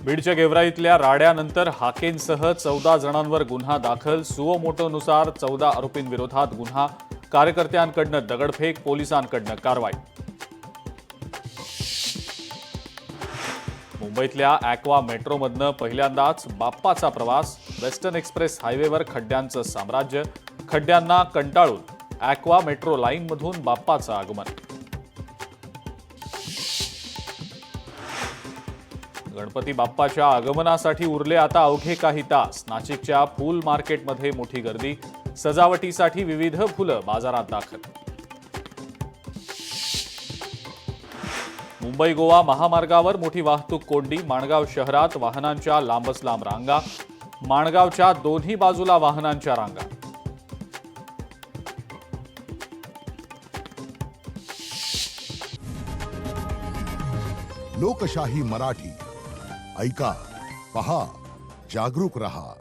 बीडच्या गेवराईतल्या राड्यानंतर हाकेंसह 14 जणांवर गुन्हा दाखल। सुओ मोटोनुसार 14 आरोपींविरोधात गुन्हा। कार्यकर्त्यांकडनं दगडफेक, पोलिसांकडनं कारवाई। मुंबईतल्या ॲक्वा मेट्रोमधनं पहिल्यांदाच बाप्पाचा प्रवास। वेस्टर्न एक्सप्रेस हायवेवर खड्ड्यांचं साम्राज्य। खड्ड्यांना कंटाळून ॲक्वा मेट्रो लाईनमधून बाप्पाचं आगमन। गणपती बाप्पाच्या आगमनासाठी उरले आता अवघे काही तास। नाशिकच्या फूल मार्केटमध्ये मोठी गर्दी। सजावटीसाठी विविध फुलं बाजारात दाखल। मुंबई गोवा महामार्गावर मोठी वाहतूक कोंडी। माणगाव शहरात वाहनांच्या लांबच लांब रांगा। माणगावच्या दोन्ही बाजूला वाहनांच्या रांगा। लोकशाही मराठी ऐका, पहा, जागरूक रहा।